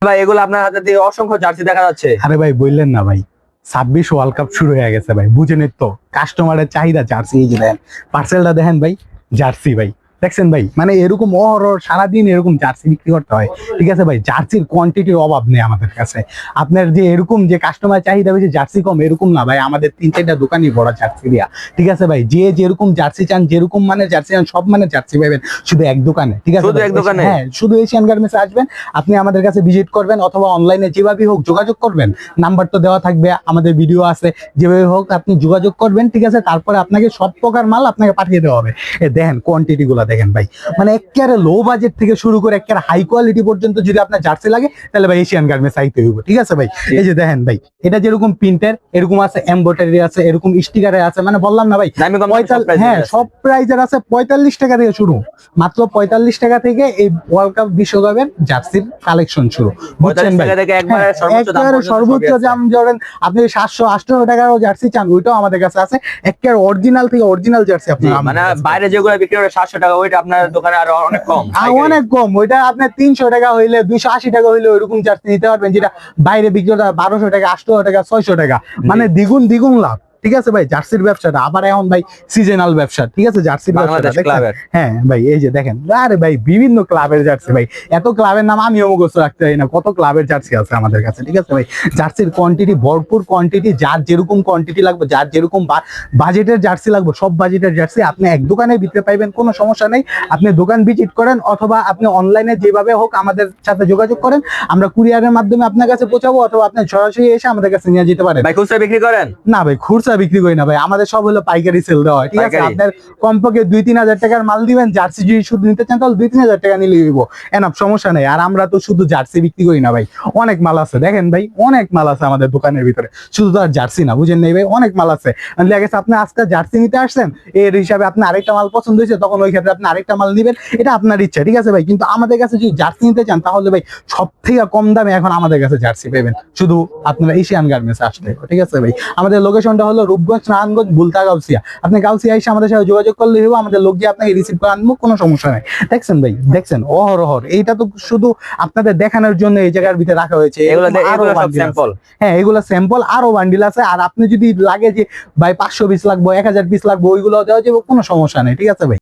ভাই এগুলো আপনার হাতে দিয়ে অসংখ্য জার্সি দেখা যাচ্ছে। আরে ভাই বললেন না ভাই, 26 ওয়ার্ল্ড কাপ শুরু হয়ে গেছে ভাই, বুঝেন তো কাস্টমারের চাহিদা জার্সি। এই যে দেখেন পার্সেলটা দেখেন ভাই, জার্সি ভাই দেখছেন ভাই, মানে এরকম অহরহ সারাদিন এরকম জার্সি বিক্রি করতে হয়। ঠিক আছে ভাই, জার্সির কোয়ান্টিটির অভাব নেই আমাদের কাছে। আপনার যে এরকম যে কাস্টমার চাহিদা বেশি জার্সি কম এরকম না ভাই, আমাদের 3-4টা দোকানই বড় জার্সি দিয়া। ঠিক আছে ভাই, যে যেরকম জার্সি চান, যেরকম মানে জার্সি চান, সব মানে জার্সি পাবেন শুধু এক দোকানে। ঠিক আছে, শুধু এক দোকানে? হ্যাঁ, শুধু এশিয়ান গার্মেন্টসে আসবেন, আপনি আমাদের কাছে ভিজিট করবেন অথবা অনলাইনে যেভাবে হোক যোগাযোগ করবেন। নাম্বার তো দেওয়া থাকবে, আমাদের ভিডিও আছে, যেভাবে হোক আপনি যোগাযোগ করবেন। ঠিক আছে, তারপরে আপনাকে সব প্রকার মাল আপনাকে পাঠিয়ে দেওয়া হবে। দেখেন কোয়ান্টিটি গুলা দেখেন ভাই, মানে একেবারে লো বাজেট থেকে শুরু করে একেবারে হাই কোয়ালিটি পর্যন্ত যদি আপনার জার্সি লাগে তাহলে ভাই এশিয়ান গার্মেন্টস আইতে হইব। ঠিক আছে ভাই, এই যে দেখেন ভাই, এটা যেরকম প্রিন্টের এরকম আছে, এমব্রয়ডারি আছে, এরকম স্টিকারে আছে, মানে বললাম না ভাই, হ্যাঁ সব প্রাইজের আছে। 45 টাকা থেকে শুরু, মাত্র 45 টাকা থেকে এই ওয়ার্ল্ড কাপ বিশ্বকাপের জার্সির কালেকশন শুরু, বুঝছেন ভাই? একবারে সর্বোচ্চ দাম ধরেন আপনি 700-800 টাকারও জার্সি চান, ওইটাও আমাদের কাছে আছে। একেবারে অরিজিনাল থেকে অরিজিনাল জার্সি আপনার, মানে বাইরে যেগুলো বিক্রি করে 700 টাকা, ওইটা আপনার দোকানে আরো অনেক কম, অনেক কম। ওইটা আপনার 300 টাকা হইলে, 280 টাকা হইলে ওইরকম জার্সি নিতে পারবেন, যেটা বাইরে বিক্রি হয় 1200 টাকা, 800 টাকা, 600 টাকা, মানে দ্বিগুণ দ্বিগুণ লাভ। ঠিক আছে ভাই, জার্সির ব্যবসাটা আবার এখন ভাই সিজনাল ব্যবসা। ঠিক আছে, জার্সির ব্যবসাটা হ্যাঁ ভাই, এই যে দেখেন, আরে ভাই বিভিন্ন ক্লাবের জার্সি ভাই, এত ক্লাবের নাম আমিও মুখস্থ রাখতে পারি না, কত ক্লাবের জার্সি আছে আমাদের কাছে। ঠিক আছে ভাই, জার্সির কোয়ান্টিটি ভরপুর কোয়ান্টিটি, যার যেরকম কোয়ান্টিটি লাগবে, যার যেরকম বাজেটের জার্সি লাগবে, সব বাজেটের জার্সি আপনি এক দোকানে ভিতরে পাইবেন, কোনো সমস্যা নেই। আপনি দোকান ভিজিট করেন অথবা আপনি অনলাইনে যেভাবে হোক আমাদের সাথে যোগাযোগ করেন, আমরা কুরিয়ারের মাধ্যমে আপনার কাছে পৌঁছাবো, অথবা আপনি সরাসরি এসে আমাদের কাছে নিয়ে যেতে পারেন। ভাই খুচরা বিক্রি করেন? না ভাই, খুচরা বিক্রি করি না ভাই, আমাদের সব হলো পাইকারি সেল দেওয়া হয়। ঠিক আছে, আপনার কমপক্ষে 2-3 হাজার টাকার মাল দিবেন, জার্সি যদি শুধু নিতে চান তাহলে 2-3 হাজার টাকা নিলে দিব, এনাফ, সমস্যা নেই। আর আমরা তো শুধু জার্সি বিক্রি করি না ভাই, অনেক মাল আছে, দেখেন ভাই অনেক মাল আছে আমাদের দোকানের ভিতরে, শুধু তো আর জার্সি না, বুঝেন নাই ভাই, অনেক মাল আছে। লেগেছে আপনি আজকে জার্সি নিতে আসছেন, এর হিসাবে আপনি আরেকটা মাল পছন্দ হয়েছে, তখন ওই ক্ষেত্রে আপনি আরেকটা মাল নিবেন, এটা আপনার ইচ্ছা। ঠিক আছে ভাই, কিন্তু আমাদের কাছে যদি জার্সি নিতে চান তাহলে ভাই সব থেকে কম দামে এখন আমাদের কাছে জার্সি পাবেন, শুধু আপনারা এশিয়ান গার্মেন্টস আসলে। ঠিক আছে ভাই, আমাদের লোকেশনটা হলো রূপগঞ্জ, নারায়ণগঞ্জ, বুলতা, গাউসিয়া। আপনি গাউসিয়া এসে আমাদের সাথে যোগাযোগ করলে হবে, আমাদের লোক গিয়ে আপনাকে রিসিভ করে আনবো, কোনো সমস্যা নাই। দেখছেন ভাই, দেখছেন অহরহর, এইটা তো শুধু আপনাদের দেখানোর জন্য এই জায়গার ভিতরে রাখা হয়েছে। হ্যাঁ, এগুলো স্যাম্পল, আরো বান্ডিল আছে। আর আপনি যদি লাগে যে ভাই 500 পিস লাগবে, 1000 পিস লাগবে, ওইগুলো দেওয়া যাবে, কোনো সমস্যা নেই। ঠিক আছে ভাই।